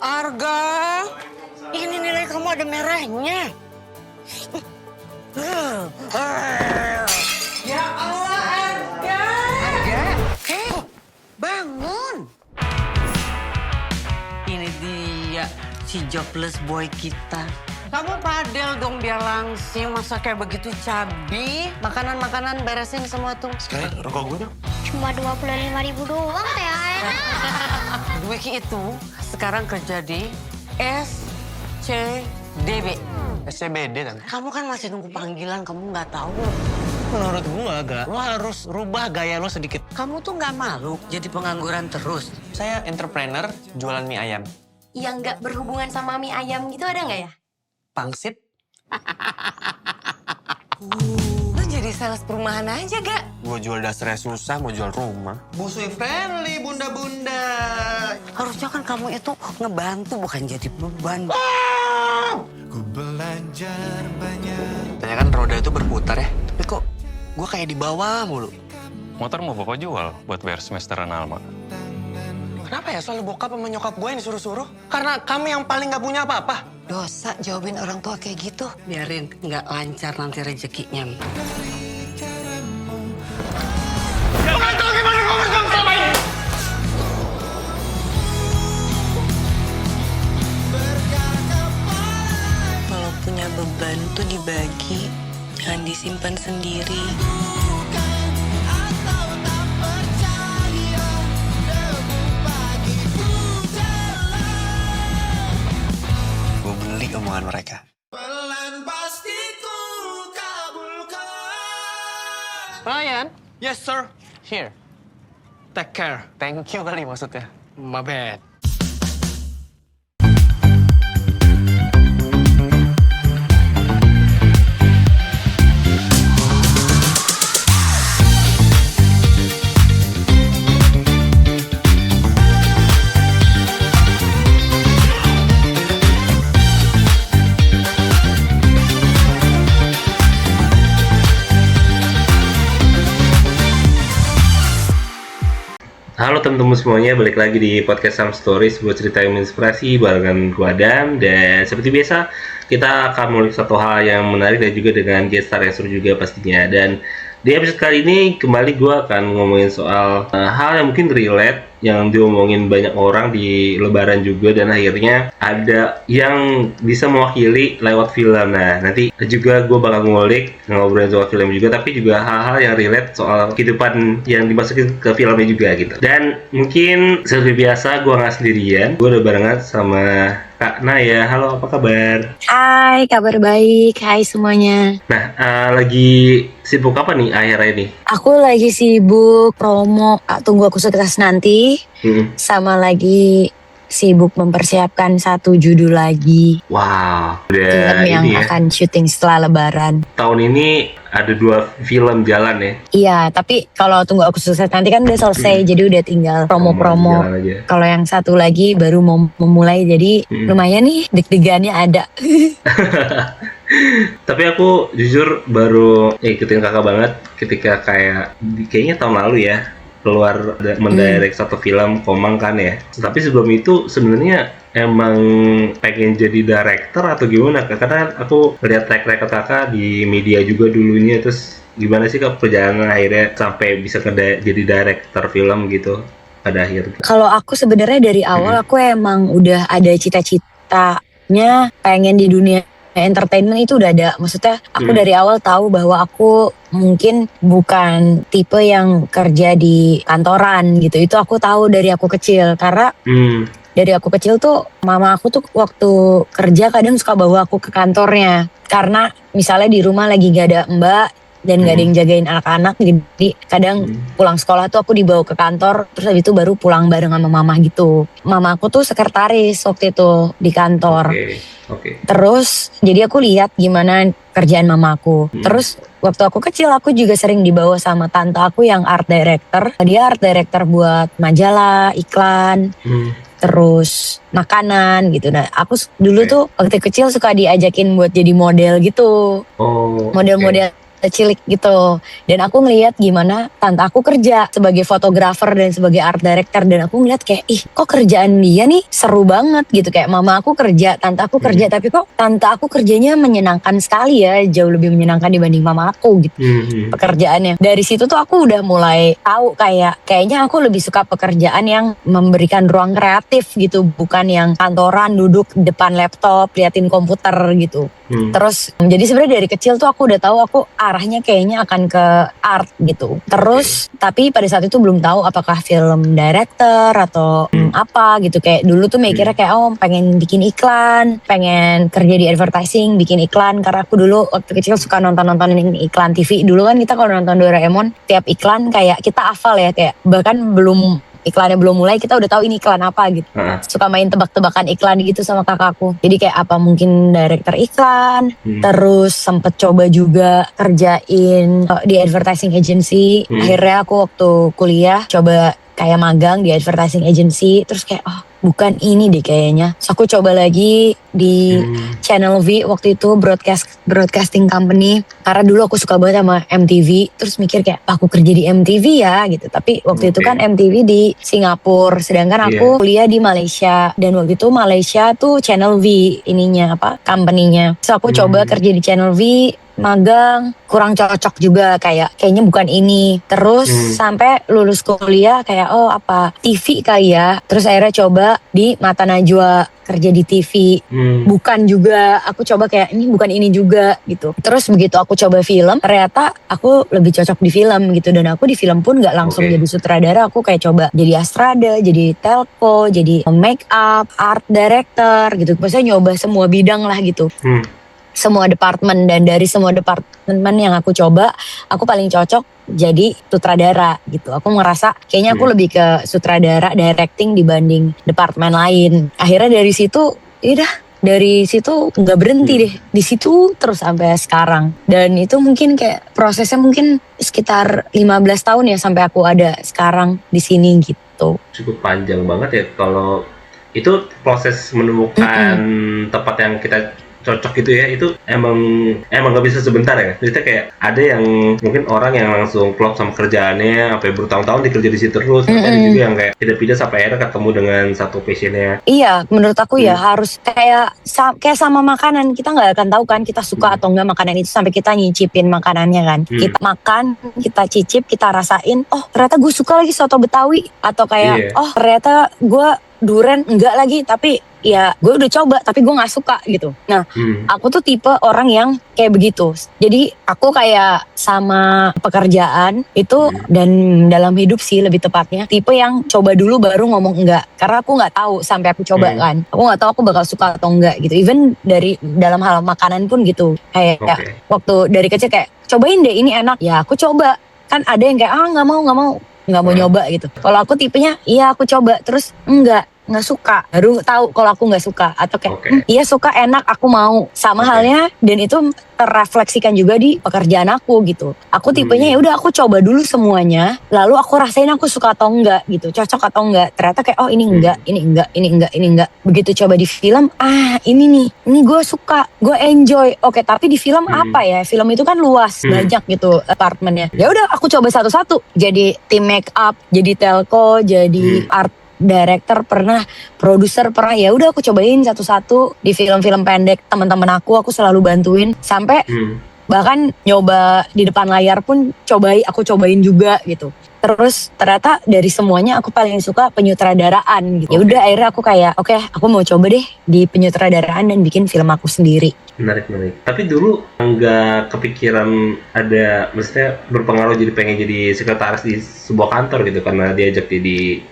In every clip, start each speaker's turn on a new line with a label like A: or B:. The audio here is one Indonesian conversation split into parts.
A: Arga, ini nilai kamu ada merahnya. Ya Allah, Arga. Arga, bangun. Ini dia si jobless boy kita. Kamu padel dong biar langsing, masa kayak begitu cabi. Makanan-makanan beresin semua tuh.
B: Sekali rokok gue dong.
C: Cuma 25.000 doang THR.
A: Dwiki itu sekarang kerja di SCDB.
B: SCBD kan?
A: Kamu kan masih nunggu panggilan, kamu nggak tahu.
B: Menurut gue agak, lo harus rubah gaya lo sedikit.
A: Kamu tuh nggak malu jadi pengangguran terus.
B: Saya entrepreneur jualan mie ayam.
C: Yang nggak berhubungan sama mie ayam gitu ada nggak ya?
B: Pangsit?
A: Lo jadi sales perumahan aja gak?
B: Gue jual dasarnya susah, mau jual rumah. Busui friendly, bunda-bunda.
A: Harusnya kan kamu itu ngebantu bukan jadi beban.
D: Ku belajar banyak.
B: Tanya kan roda itu berputar ya. Tapi kok gue kayak di bawah mulu.
E: Motor mau bapak jual buat bayar semesteran Alma.
B: Kenapa ya selalu bokap sama nyokap gue yang disuruh-suruh? Karena kami yang paling gak punya apa-apa.
A: Dosa jawabin orang tua kayak gitu. Biarin nggak lancar nanti rezekinya. Kalau punya beban tuh dibagi, jangan disimpan sendiri.
B: Gue beli omongan mereka.
D: Pelan pasti ku kabulkan.
B: Ryan? Yes, sir. Here. Take care. Thank you kali maksudnya. My bad.
F: Halo teman-teman semuanya, balik lagi di podcast Some Stories buat cerita yang menginspirasi barengan gue Adam. Dan seperti biasa, kita akan mengulik satu hal yang menarik dan juga dengan guest star yang seru juga pastinya. Dan di episode kali ini kembali gue akan ngomongin soal hal yang mungkin relate, yang diomongin banyak orang di lebaran juga, dan akhirnya ada yang bisa mewakili lewat film. Nah, nanti juga gue bakal ngulik, ngobrolin soal film juga, tapi juga hal-hal yang relate soal kehidupan yang dimasukin ke filmnya juga gitu. Dan mungkin seperti biasa gue nggak sendirian, gue udah barengan sama Kak Naya. Halo, apa kabar?
G: Hai, kabar baik. Hai semuanya.
F: Nah, lagi sibuk apa nih akhir-akhir ini?
G: Aku lagi sibuk promo Tunggu Aku Sukses Nanti. Sama lagi sibuk mempersiapkan satu judul lagi.
F: Wow, udah
G: Film yang
F: ini ya.
G: akan syuting setelah lebaran.
F: Tahun ini ada 2 film jalan ya.
G: Iya, tapi kalau Tunggu Aku Sukses Nanti kan udah selesai. Jadi udah tinggal promo-promo.
F: Jalan aja.
G: Kalau yang satu lagi baru mau memulai. Jadi lumayan nih deg-degannya ada.
F: Tapi aku jujur baru ikutin kakak banget ketika kayaknya tahun lalu ya keluar mendirect satu film Komang kan ya. Tapi sebelum itu sebenarnya emang pengen jadi director atau gimana? Karena aku lihat track record kakak di media juga dulunya, terus gimana sih kak perjalanan akhirnya sampai bisa jadi director film gitu pada akhirnya?
G: Kalau aku sebenarnya dari awal aku emang udah ada cita-citanya pengen di dunia entertainment itu udah ada. Maksudnya aku dari awal tahu bahwa aku mungkin bukan tipe yang kerja di kantoran gitu. Itu aku tahu dari aku kecil. Karena dari aku kecil tuh mama aku tuh waktu kerja kadang suka bawa aku ke kantornya. Karena misalnya di rumah lagi gak ada mbak dan gak ada yang jagain anak-anak, jadi kadang pulang sekolah tuh aku dibawa ke kantor, terus habis itu baru pulang bareng sama mama gitu. Mama aku tuh sekretaris waktu itu di kantor.
F: Oke.
G: Terus jadi aku lihat gimana kerjaan mama aku. Terus waktu aku kecil aku juga sering dibawa sama tante aku yang art director. Dia art director buat majalah, iklan, terus makanan gitu. Nah aku dulu tuh waktu kecil suka diajakin buat jadi model gitu.
F: Oh.
G: Model-model cilik gitu. Dan aku ngelihat gimana tante aku kerja sebagai fotografer dan sebagai art director, dan aku ngeliat kayak ih kok kerjaan dia nih seru banget gitu. Kayak mama aku kerja, tante aku kerja, tapi kok tante aku kerjanya menyenangkan sekali ya, jauh lebih menyenangkan dibanding mama aku gitu pekerjaannya. Dari situ tuh aku udah mulai tahu kayaknya aku lebih suka pekerjaan yang memberikan ruang kreatif gitu, bukan yang kantoran duduk depan laptop liatin komputer gitu. Terus jadi sebenarnya dari kecil tuh aku udah tahu aku arahnya kayaknya akan ke art gitu. Terus tapi pada saat itu belum tahu apakah film director atau apa gitu. Kayak dulu tuh mikirnya kayak pengen bikin iklan, pengen kerja di advertising, bikin iklan. Karena aku dulu waktu kecil suka nontonin iklan TV. Dulu kan kita kalau nonton Doraemon tiap iklan kayak kita hafal ya, kayak bahkan iklannya belum mulai kita udah tahu ini iklan apa gitu. Suka main tebak-tebakan iklan gitu sama kakakku. Jadi kayak apa mungkin director iklan. Terus sempet coba juga kerjain di advertising agency. Akhirnya aku waktu kuliah coba kayak magang di advertising agency. Terus kayak bukan ini deh kayaknya. So aku coba lagi di Channel V waktu itu, broadcasting company. Karena dulu aku suka banget sama MTV. Terus mikir kayak aku kerja di MTV ya gitu. Tapi waktu itu kan MTV di Singapura, sedangkan aku kuliah di Malaysia. Dan waktu itu Malaysia tuh Channel V ininya company-nya. So aku coba kerja di Channel V, magang, kurang cocok juga, kayaknya bukan ini. Terus sampai lulus kuliah kayak TV kali ya. Terus akhirnya coba di Mata Najwa kerja di TV. Bukan juga, aku coba kayak ini bukan ini juga gitu. Terus begitu aku coba film, ternyata aku lebih cocok di film gitu. Dan aku di film pun gak langsung jadi sutradara, aku kayak coba jadi astrada, jadi telco, jadi make up, art director gitu. Maksudnya nyoba semua bidang lah gitu. Semua departemen, dan dari semua departemen yang aku coba, aku paling cocok jadi sutradara gitu. Aku ngerasa kayaknya aku lebih ke sutradara, directing dibanding departemen lain. Akhirnya dari situ, dari situ nggak berhenti deh, di situ terus sampai sekarang. Dan itu mungkin kayak prosesnya mungkin sekitar 15 tahun ya sampai aku ada sekarang di sini gitu.
F: Cukup panjang banget ya kalau itu proses menemukan tempat yang kita cocok gitu ya, itu emang gak bisa sebentar ya. Jadi kayak ada yang mungkin orang yang langsung klop sama kerjaannya sampai bertahun-tahun dikerja di situ terus. Ada juga yang kayak pindah-pindah sampai akhirnya ketemu dengan satu passionnya.
G: Iya, menurut aku ya harus kayak sama makanan, kita nggak akan tahu kan kita suka atau enggak makanan itu sampai kita nyicipin makanannya kan. Kita makan, kita cicip, kita rasain, ternyata gue suka lagi soto Betawi, atau kayak ternyata gue duren enggak lagi, tapi ya gue udah coba tapi gue nggak suka gitu. Nah, aku tuh tipe orang yang kayak begitu. Jadi aku kayak sama pekerjaan itu dan dalam hidup sih lebih tepatnya, tipe yang coba dulu baru ngomong enggak. Karena aku nggak tahu sampai aku coba kan, aku nggak tahu aku bakal suka atau enggak gitu. Even dari dalam hal makanan pun gitu. Kayak waktu dari kecil kayak cobain deh ini enak, ya aku coba. Kan ada yang kayak nggak mau nyoba gitu. Kalau aku tipenya iya aku coba terus nggak suka, baru tahu kalau aku nggak suka, atau kayak iya suka, enak, aku mau. Sama halnya, dan itu terrefleksikan juga di pekerjaan aku gitu. Aku tipenya ya udah aku coba dulu semuanya, lalu aku rasain aku suka atau enggak gitu, cocok atau enggak. Ternyata kayak ini enggak, ini enggak, ini enggak, ini enggak. Begitu coba di film, ini gue suka, gue enjoy. Oke, tapi di film apa ya? Film itu kan luas, banyak gitu apartemennya. Ya udah aku coba satu-satu. Jadi tim make up, jadi telco, jadi art director pernah, produser pernah. Ya udah aku cobain satu-satu. Di film-film pendek teman-teman aku selalu bantuin sampai bahkan nyoba di depan layar pun aku cobain juga gitu. Terus ternyata dari semuanya aku paling suka penyutradaraan gitu. Ya udah akhirnya aku kayak oke, aku mau coba deh di penyutradaraan dan bikin film aku sendiri.
F: Menarik. Tapi dulu nggak kepikiran ada, maksudnya berpengaruh jadi pengen jadi sekretaris di sebuah kantor gitu karena diajak jadi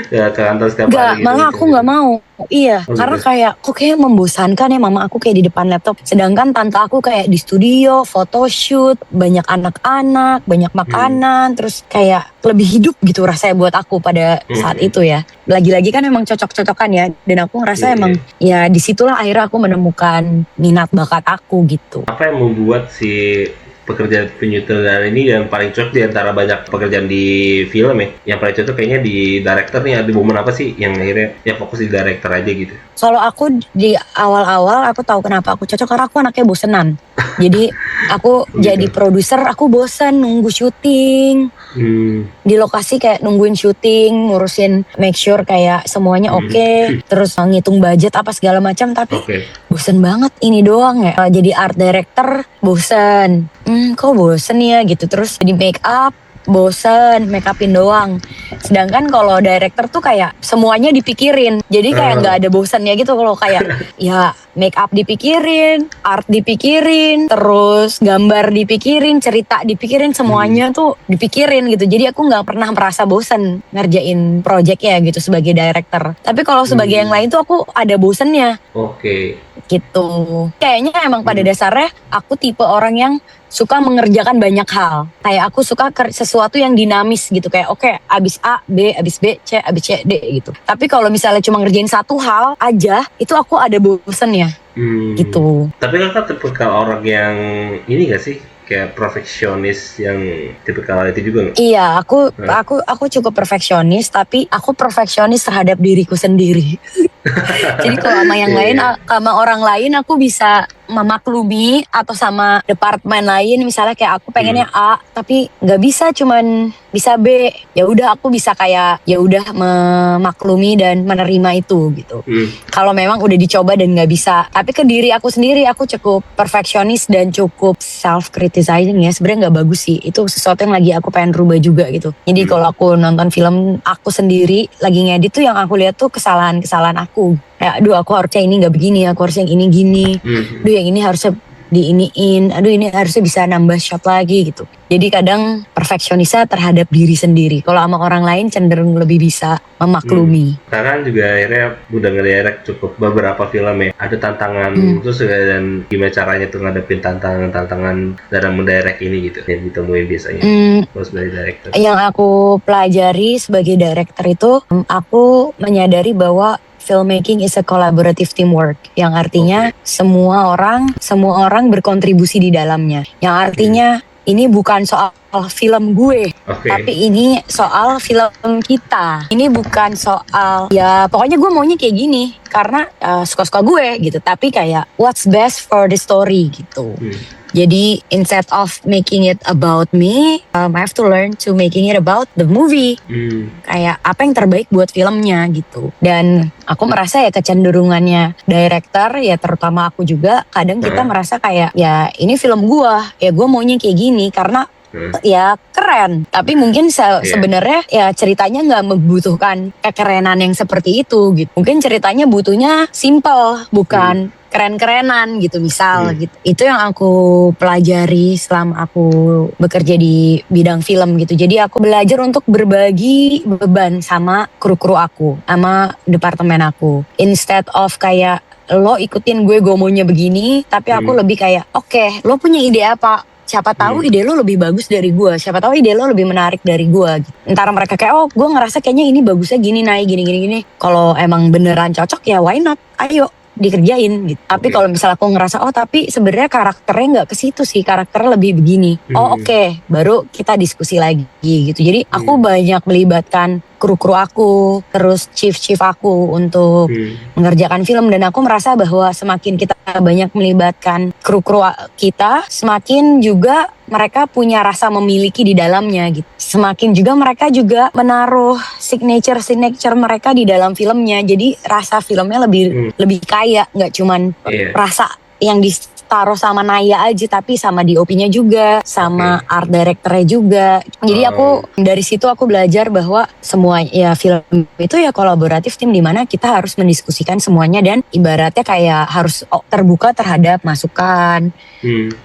F: ke kantor setiap hari gitu.
G: Malah aku nggak mau. Iya, karena kayak kok kayak membosankan ya mama aku kayak di depan laptop. Sedangkan tante aku kayak di studio, photoshoot, banyak anak-anak, banyak makanan, terus kayak lebih hidup gitu rasanya buat aku pada saat itu ya. Lagi-lagi kan emang cocok-cocokan ya. Dan aku ngerasa emang ya disitulah akhirnya aku menemukan minat bakat aku gitu.
F: Apa yang membuat si pekerjaan penyutradara ini yang paling cocok di antara banyak pekerjaan di film ya? Yang paling cocok kayaknya di director nih, ada momen apa sih yang akhirnya ya fokus di director aja gitu?
G: Kalau aku di awal-awal aku tahu kenapa aku cocok, karena aku anaknya bosenan. Jadi aku jadi produser, aku bosen nunggu syuting. Di lokasi kayak nungguin syuting, ngurusin make sure kayak semuanya oke, terus ngitung budget apa segala macam, tapi bosen banget ini doang ya. Jadi art director bosen, kok bosen ya gitu. Terus jadi make up bosen, make upin doang. Sedangkan kalau director tuh kayak semuanya dipikirin, jadi kayak nggak ada bosannya gitu. Kalau kayak ya make up dipikirin, art dipikirin, terus gambar dipikirin, cerita dipikirin, semuanya tuh dipikirin gitu. Jadi aku nggak pernah merasa bosan ngerjain project ya gitu sebagai director. Tapi kalau sebagai yang lain tuh aku ada bosannya. Gitu. Kayaknya emang pada dasarnya aku tipe orang yang suka mengerjakan banyak hal. Kayak aku suka sesuatu yang dinamis gitu. Kayak oke, abis A, B, abis B, C, abis C, D gitu. Tapi kalau misalnya cuma ngerjain satu hal aja, itu aku ada bosennya. Gitu.
F: Tapi kakak tipikal orang yang ini gak sih? Kayak perfeksionis yang tipikal itu juga nggak? Iya,
G: aku cukup perfeksionis, tapi aku perfeksionis terhadap diriku sendiri. Jadi kalau sama yang lain, sama orang lain aku bisa memaklumi, atau sama departemen lain misalnya kayak aku pengennya A tapi nggak bisa, cuman bisa B, ya udah aku bisa kayak ya udah memaklumi dan menerima itu gitu. Kalau memang udah dicoba dan nggak bisa, tapi ke diri aku sendiri aku cukup perfeksionis dan cukup self criticizing ya. Sebenarnya nggak bagus sih, itu sesuatu yang lagi aku pengen rubah juga gitu. Jadi kalau aku nonton film aku sendiri lagi ngedit tuh, yang aku lihat tuh kesalahan aku. Kayak aduh aku harusnya ini gak begini, aku harusnya yang ini gini. Aduh yang ini harusnya diiniin, aduh ini harusnya bisa nambah shot lagi gitu. Jadi kadang perfeksionisnya terhadap diri sendiri. Kalau sama orang lain cenderung lebih bisa memaklumi.
F: Karena juga akhirnya udah ngedirect cukup beberapa film ya. Ada tantangan terus dan gimana caranya tuh ngadepin tantangan dalam mendirect ini gitu yang ditemuin biasanya. Terus dari director. Yang aku pelajari sebagai director itu, aku menyadari bahwa filmmaking is a collaborative teamwork, yang artinya semua orang berkontribusi di dalamnya. Yang artinya ini bukan soal film gue, tapi ini soal film kita. Ini bukan soal ya pokoknya gue maunya kayak gini karena suka-suka gue gitu. Tapi kayak what's best for the story gitu. Jadi instead of making it about me, I have to learn to making it about the movie. Kayak apa yang terbaik buat filmnya gitu. Dan aku merasa ya kecenderungannya director ya, terutama aku juga, kadang kita merasa kayak ya ini film gua, ya gua maunya kayak gini karena ya keren. Tapi mungkin sebenarnya ya ceritanya nggak membutuhkan kekerenan yang seperti itu gitu. Mungkin ceritanya butuhnya simple, bukan keren-kerenan gitu misal gitu. Itu yang aku pelajari selama aku bekerja di bidang film gitu. Jadi aku belajar untuk berbagi beban sama kru-kru aku, sama departemen aku. Instead of kayak lo ikutin gue maunya begini, tapi aku lebih kayak oke, lo punya ide apa? Siapa tahu ide lo lebih bagus dari gue, siapa tahu ide lo lebih menarik dari gue gitu. Ntar mereka kayak oh gue ngerasa kayaknya ini bagusnya gini, naik gini. Kalau emang beneran cocok ya why not, ayo dikerjain gitu. Tapi kalau misalnya aku ngerasa oh tapi sebenarnya karakternya nggak ke situ sih, karakternya lebih begini, oke, baru kita diskusi lagi gitu. Jadi aku banyak melibatkan kru-kru aku, terus chief aku untuk mengerjakan film. Dan aku merasa bahwa semakin kita banyak melibatkan kru-kru kita, semakin juga mereka punya rasa memiliki di dalamnya gitu. Semakin juga mereka juga menaruh signature mereka di dalam filmnya. Jadi rasa filmnya lebih kaya, nggak cuman rasa yang ditaruh sama Naya aja, tapi sama DOP-nya juga, sama art director-nya juga. Jadi aku dari situ aku belajar bahwa semua ya film itu ya kolaboratif tim, di mana kita harus mendiskusikan semuanya dan ibaratnya kayak harus terbuka terhadap masukan,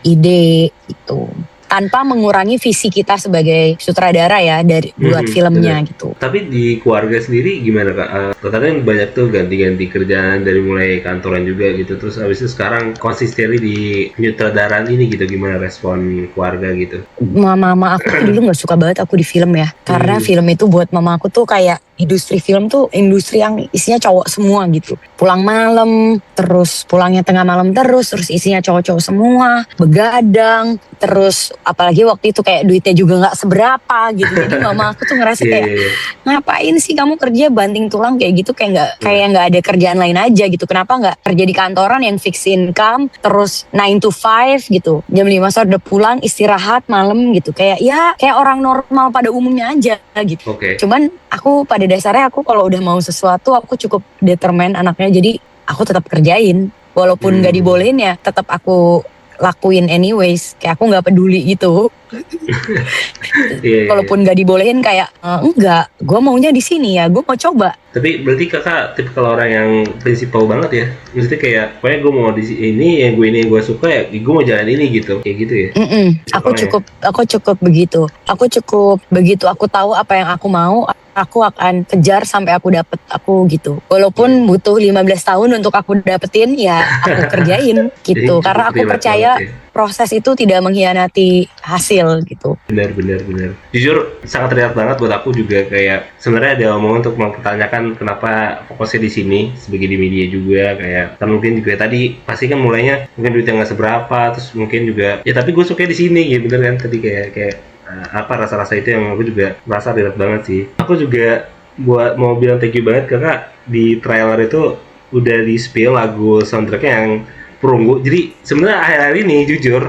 F: ide gitu. Tanpa mengurangi visi kita sebagai sutradara ya dari buat filmnya gitu. Tapi di keluarga sendiri gimana Kak? Kan banyak tuh ganti-ganti kerjaan dari mulai kantoran juga gitu. Terus abis itu sekarang konsisten di penyutradaraan ini gitu, gimana respon keluarga gitu?
G: Mama aku tuh dulu nggak suka banget aku di film ya, karena film itu buat mama aku tuh kayak industri film tuh industri yang isinya cowok semua gitu. Pulang malam, terus pulangnya tengah malam terus isinya cowok-cowok semua, begadang, terus apalagi waktu itu kayak duitnya juga nggak seberapa gitu. Jadi mama aku tuh ngerasa kayak ngapain sih kamu kerja banting tulang kayak gitu, kayak nggak ada kerjaan lain aja gitu. Kenapa nggak kerja di kantoran yang fix income, terus 9 to 5 gitu, jam 5 sore udah pulang, istirahat malam gitu, kayak orang normal pada umumnya aja gitu. Cuman aku pada dasarnya aku kalau udah mau sesuatu aku cukup determine anaknya, jadi aku tetap kerjain walaupun nggak dibolehin ya tetap aku lakuin anyways, kayak aku nggak peduli gitu. Walaupun nggak dibolehin kayak enggak, gue maunya di sini ya, gue mau coba.
F: Tapi berarti kakak tipe kalau orang yang prinsipal banget ya, maksudnya kayak pokoknya gue mau di ini yang gue suka ya, gue mau jalan ini gitu, kayak gitu ya.
G: Aku cukup begitu. Aku tahu apa yang aku mau, aku akan kejar sampai aku dapet aku gitu. Walaupun butuh 15 tahun untuk aku dapetin, ya aku kerjain gitu. Karena aku percaya proses itu tidak mengkhianati hasil gitu.
F: Benar. Jujur sangat terlihat banget buat aku juga, kayak sebenarnya ada omongan untuk mempertanyakan kenapa fokusnya di sini sebagai di media juga, kayak kan mungkin juga tadi pasti kan mulainya mungkin duitnya nggak seberapa, terus mungkin juga ya tapi gue suka di sini gitu, bener kan tadi kayak apa rasa-rasa itu yang aku juga merasa relate banget sih. Aku juga mau bilang thank you banget karena di trailer itu udah di spill lagu soundtracknya yang Perunggu. Jadi sebenarnya akhir-akhir ini jujur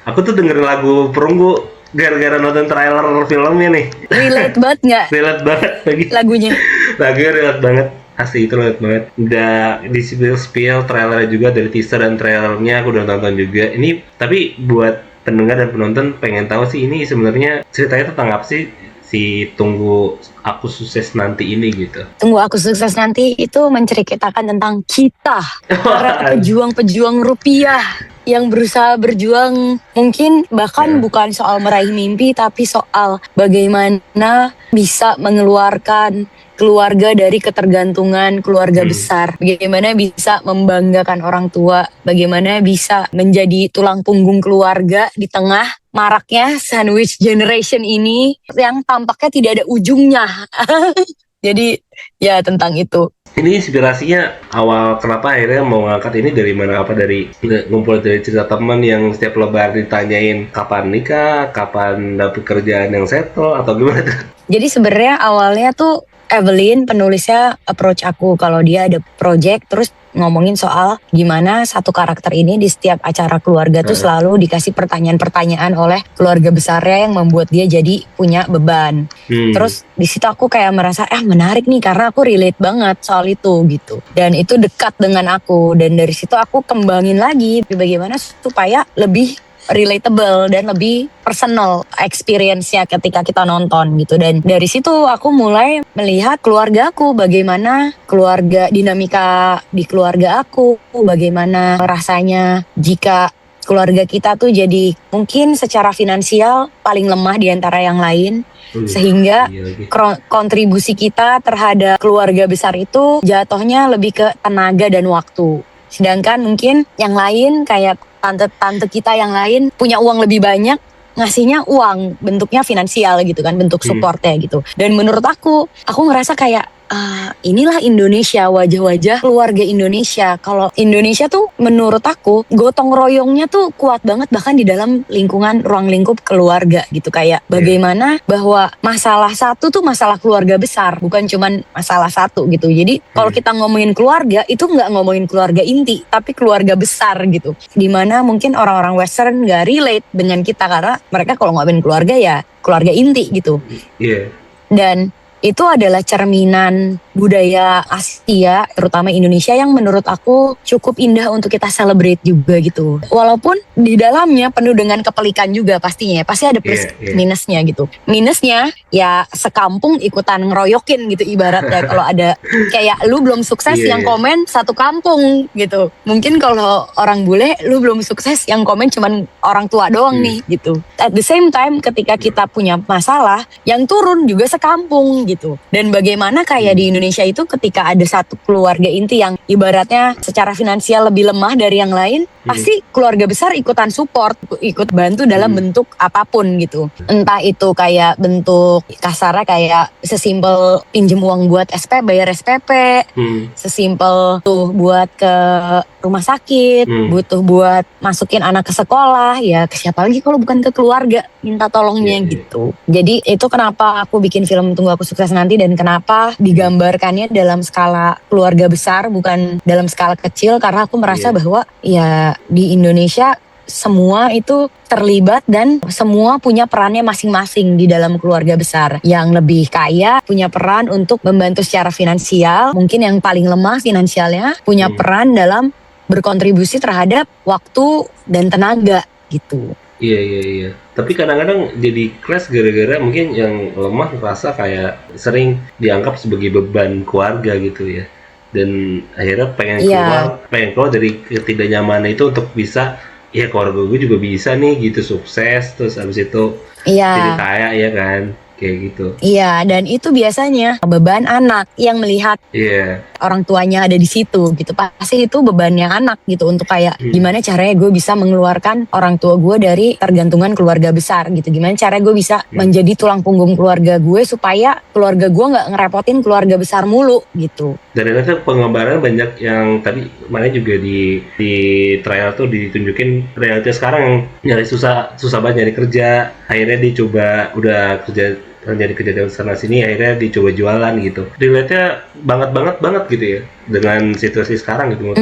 F: aku tuh dengerin lagu Perunggu gara-gara nonton trailer filmnya nih.
G: Relate banget nggak?
F: Relate banget lagi
G: lagunya.
F: Lagunya relate banget. Asli itu relate banget. Udah di spill trailernya juga, dari teaser dan trailernya aku udah nonton juga. Ini tapi buat pendengar dan penonton pengen tahu sih ini sebenarnya ceritanya tentang apa sih si Tunggu Aku Sukses Nanti ini gitu.
G: Tunggu Aku Sukses Nanti itu menceritakan tentang kita, para pejuang-pejuang rupiah yang berusaha berjuang, mungkin bahkan bukan soal meraih mimpi, tapi soal bagaimana bisa mengeluarkan keluarga dari ketergantungan keluarga besar, bagaimana bisa membanggakan orang tua, bagaimana bisa menjadi tulang punggung keluarga di tengah maraknya sandwich generation ini yang tampaknya tidak ada ujungnya. Jadi ya tentang itu.
F: Ini inspirasinya awal kenapa akhirnya mau ngangkat ini dari mana? Apa dari ngumpul dari cerita teman yang setiap lebaran ditanyain kapan nikah, kapan dapet kerjaan yang settle, atau gimana tuh?
G: Jadi sebenarnya awalnya tuh Evelyn penulisnya approach aku kalau dia ada project, terus ngomongin soal gimana satu karakter ini di setiap acara keluarga tuh selalu dikasih pertanyaan-pertanyaan oleh keluarga besarnya yang membuat dia jadi punya beban. Terus di situ aku kayak merasa menarik nih karena aku relate banget soal itu gitu. Dan itu dekat dengan aku, dan dari situ aku kembangin lagi bagaimana supaya lebih relatable dan lebih personal experience-nya ketika kita nonton gitu. Dan dari situ aku mulai melihat keluarga aku, bagaimana keluarga, dinamika di keluarga aku, bagaimana rasanya jika keluarga kita tuh jadi mungkin secara finansial paling lemah di antara yang lain, sehingga kontribusi kita terhadap keluarga besar itu jatuhnya lebih ke tenaga dan waktu. Sedangkan mungkin yang lain kayak tante-tante kita yang lain punya uang lebih banyak, ngasihnya uang bentuknya finansial gitu kan, bentuk supportnya gitu. Dan menurut aku ngerasa kayak inilah Indonesia, wajah-wajah keluarga Indonesia. Kalau Indonesia tuh menurut aku gotong royongnya tuh kuat banget, bahkan di dalam lingkungan ruang lingkup keluarga gitu. Kayak bagaimana bahwa masalah satu tuh masalah keluarga besar, bukan cuman masalah satu gitu. Jadi kalau kita ngomongin keluarga itu nggak ngomongin keluarga inti, tapi keluarga besar gitu. Dimana mungkin orang-orang Western nggak relate dengan kita karena mereka kalau ngomongin keluarga ya keluarga inti gitu. Dan itu adalah cerminan budaya Asia, terutama Indonesia, yang menurut aku cukup indah untuk kita celebrate juga gitu. Walaupun di dalamnya penuh dengan kepelikan juga pastinya, pasti ada plus minusnya gitu. Minusnya ya sekampung ikutan ngeroyokin gitu ibaratnya. Kalau ada kayak lu belum sukses yang komen satu kampung gitu. Mungkin kalau orang bule lu belum sukses yang komen cuman orang tua doang nih gitu. At the same time ketika kita punya masalah, yang turun juga sekampung gitu. Dan bagaimana kayak di Indonesia Indonesia itu ketika ada satu keluarga inti yang ibaratnya secara finansial lebih lemah dari yang lain, pasti keluarga besar ikutan support, ikut bantu dalam bentuk apapun gitu. Entah itu kayak bentuk kasarnya kayak sesimpel pinjem uang buat bayar SPP, sesimpel tuh buat ke rumah sakit, butuh buat masukin anak ke sekolah, ya ke siapa lagi kalau bukan ke keluarga minta tolongnya gitu. Jadi itu kenapa aku bikin film Tunggu Aku Sukses Nanti, dan kenapa digambarkannya dalam skala keluarga besar bukan dalam skala kecil, karena aku merasa bahwa ya di Indonesia semua itu terlibat dan semua punya perannya masing-masing di dalam keluarga besar. Yang lebih kaya punya peran untuk membantu secara finansial, mungkin yang paling lemah finansialnya punya peran dalam berkontribusi terhadap waktu dan tenaga gitu.
F: Iya. Tapi kadang-kadang jadi clash gara-gara mungkin yang lemah merasa kayak sering dianggap sebagai beban keluarga gitu ya. Dan akhirnya pengen keluar dari ketidaknyamanan itu untuk bisa, ya keluarga gue juga bisa nih gitu sukses, terus abis itu jadi kaya ya kan, kayak gitu.
G: Iya, dan itu biasanya beban anak yang melihat orang tuanya ada di situ gitu. Pasti itu bebannya anak gitu untuk kayak gimana caranya gue bisa mengeluarkan orang tua gue dari tergantungan keluarga besar gitu. Gimana caranya gue bisa menjadi tulang punggung keluarga gue supaya keluarga gue nggak ngerepotin keluarga besar mulu gitu.
F: Dan itu penggambaran banyak yang tadi mana juga di trailer tuh ditunjukin realita sekarang yang nyari susah banget nyari kerja, akhirnya dicoba udah kerja dari sana sini, akhirnya dicoba jualan gitu. Relate-nya banget gitu ya dengan situasi sekarang gitu,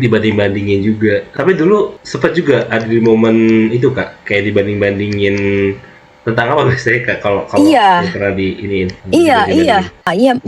F: dibanding-bandingin juga. Tapi dulu sempat juga ada di momen itu Kak, kayak dibanding-bandingin tentang apa biasanya Kak kalau pernah di iniin.
G: Iya,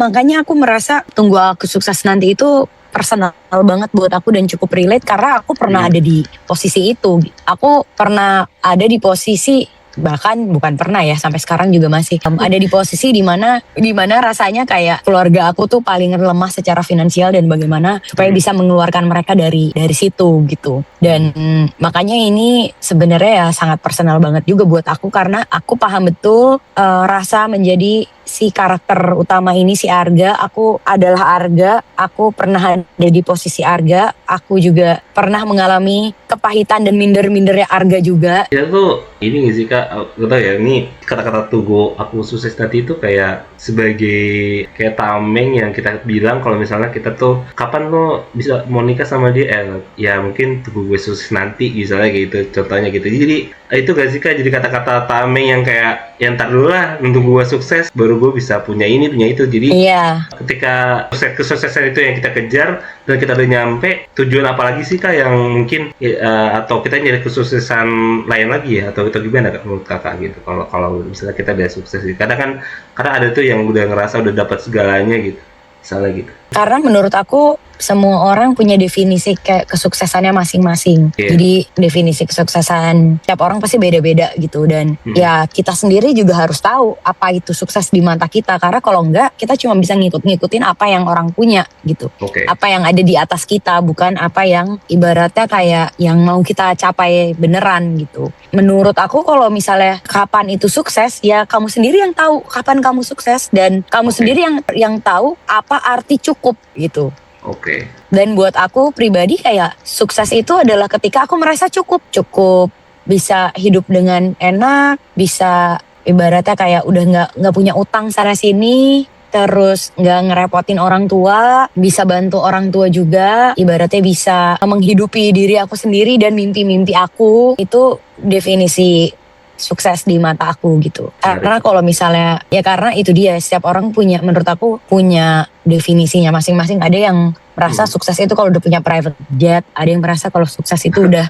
G: makanya aku merasa Tunggu Aku Sukses Nanti itu personal banget buat aku dan cukup relate karena aku pernah ada di posisi itu. Aku pernah ada di posisi, bahkan bukan pernah ya, sampai sekarang juga masih ada di posisi di mana rasanya kayak keluarga aku tuh paling lemah secara finansial dan bagaimana supaya bisa mengeluarkan mereka dari situ gitu. Dan makanya ini sebenarnya ya sangat personal banget juga buat aku karena aku paham betul rasa menjadi si karakter utama ini, si Arga. Aku adalah Arga, aku pernah ada di posisi Arga, aku juga pernah mengalami kepahitan dan minder-mindernya Arga juga.
F: Ya tuh ini nggak sih Kak, gak tau ya, ini kata-kata Tunggu Aku Sukses Nanti itu kayak sebagai kayak tameng yang kita bilang kalau misalnya kita tuh kapan lo bisa mau nikah sama dia, ya mungkin tunggu gue sukses nanti misalnya gitu, contohnya gitu. Jadi itu gak sih Kak, jadi kata-kata tameng yang kayak yang ntar dulu lah nunggu gue sukses baru gue bisa punya ini punya itu. Jadi ketika kesuksesan itu yang kita kejar dan kita udah nyampe, tujuan apa lagi sih Kak yang mungkin atau kita nyari kesuksesan lain lagi ya, atau gimana Kak menurut Kakak gitu kalau misalnya kita udah sukses gitu. Kadang ada tuh yang udah ngerasa udah dapat segalanya gitu misalnya gitu.
G: Karena menurut aku semua orang punya definisi kayak kesuksesannya masing-masing. Jadi definisi kesuksesan tiap orang pasti beda-beda gitu. Dan ya kita sendiri juga harus tahu apa itu sukses di mata kita. Karena kalau enggak kita cuma bisa ngikutin apa yang orang punya gitu. Apa yang ada di atas kita, bukan apa yang ibaratnya kayak yang mau kita capai beneran gitu. Menurut aku kalau misalnya kapan itu sukses, ya kamu sendiri yang tahu kapan kamu sukses. Dan kamu sendiri yang tahu apa arti cukup gitu. Dan buat aku pribadi kayak sukses itu adalah ketika aku merasa cukup bisa hidup dengan enak, bisa ibaratnya kayak udah nggak punya utang sana sini, terus nggak ngerepotin orang tua, bisa bantu orang tua juga, ibaratnya bisa menghidupi diri aku sendiri dan mimpi-mimpi aku. Itu definisi sukses di mata aku gitu. Karena kalau misalnya ya karena itu dia, setiap orang punya, menurut aku punya definisinya masing-masing. Ada yang merasa sukses itu kalau udah punya private jet, ada yang merasa kalau sukses itu udah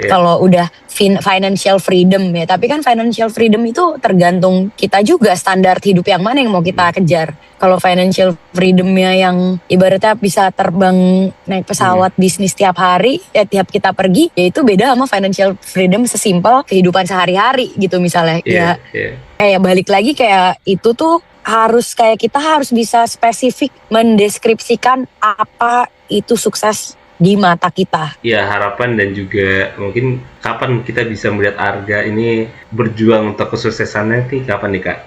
G: kalau udah financial freedom ya. Tapi kan financial freedom itu tergantung kita juga, standar hidup yang mana yang mau kita kejar. Kalau financial freedomnya yang ibaratnya bisa terbang naik pesawat bisnis tiap hari, ya tiap kita pergi, ya itu beda sama financial freedom sesimpel kehidupan sehari-hari gitu misalnya. Kayak balik lagi kayak itu tuh harus kayak kita harus bisa spesifik mendeskripsikan apa itu sukses di mata kita.
F: Ya harapan dan juga mungkin kapan kita bisa melihat Arga ini berjuang untuk kesuksesannya nih, kapan nih Kak?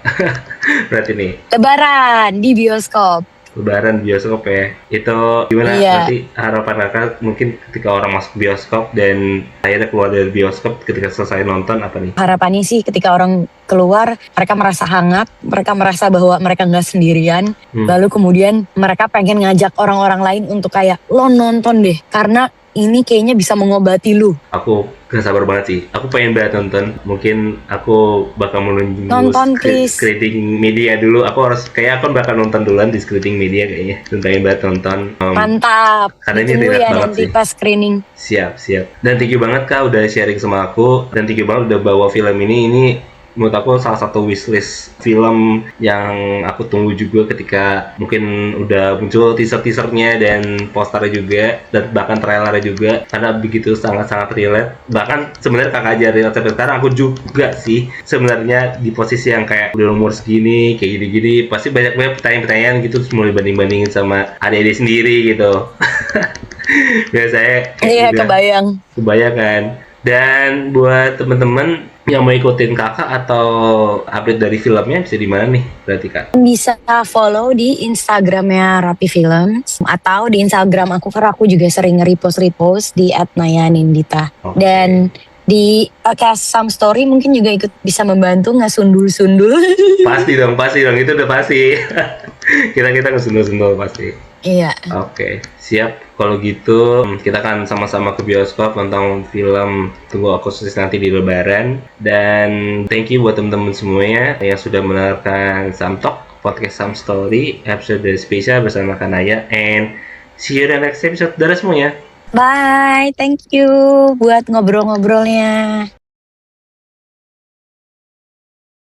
F: Berarti nih.
G: Lebaran di bioskop.
F: Lebaran bioskop ya. Itu gimana
G: Iya.
F: nanti harapan kakak mungkin ketika orang masuk bioskop dan akhirnya keluar dari bioskop ketika selesai nonton apa nih?
G: Harapannya sih ketika orang keluar, mereka merasa hangat, mereka merasa bahwa mereka nggak sendirian, lalu kemudian mereka pengen ngajak orang-orang lain untuk kayak, lo nonton deh, karena ini kayaknya bisa mengobati lu.
F: Aku gak sabar banget sih. Aku pengen banget nonton. Mungkin aku bakal menunggu
G: Nonton, please.
F: screening media dulu. Aku bakal nonton duluan di screening media kayaknya. Dan pengen banget nonton.
G: Mantap,
F: karena ini
G: ditunggu
F: relate
G: ya
F: banget
G: nanti
F: sih.
G: pas screening.
F: Siap. Dan thank you banget Kak udah sharing sama aku. Dan thank you banget udah bawa film ini. Ini menurut aku salah satu wishlist film yang aku tunggu juga ketika mungkin udah muncul teaser-teasernya dan posternya juga dan bahkan trailernya juga, karena begitu sangat-sangat relate. Bahkan sebenarnya kakak aja relate sampai sekarang. Aku juga sih sebenarnya di posisi yang kayak udah umur segini kayak gini-gini pasti banyak pertanyaan-pertanyaan gitu, terus mulai banding-bandingin sama adik-adik sendiri gitu. Biasanya
G: Iya, kebayang.
F: kan. Dan buat temen-temen yang mau ikutin kakak atau update dari filmnya bisa di mana nih berarti kak?
G: Bisa follow di Instagramnya Rapi Films atau di Instagram aku, karena aku juga sering repost di @nayanindita.
F: Oke.
G: Dan di cast Some Story mungkin juga ikut bisa membantu ngesundul-sundul.
F: Pasti dong itu udah pasti. kita ngesundul-sundul pasti.
G: Iya.
F: Oke, siap. Kalau gitu kita akan sama-sama ke bioskop nonton film Tunggu Agustus nanti di Lebaran. Dan thank you buat teman-teman semuanya yang sudah mendengarkan Samtalk podcast Some Story episode spesial bersama Kanaya. And see you in the next episode. Dadah semuanya.
G: Bye, thank you buat ngobrol-ngobrolnya.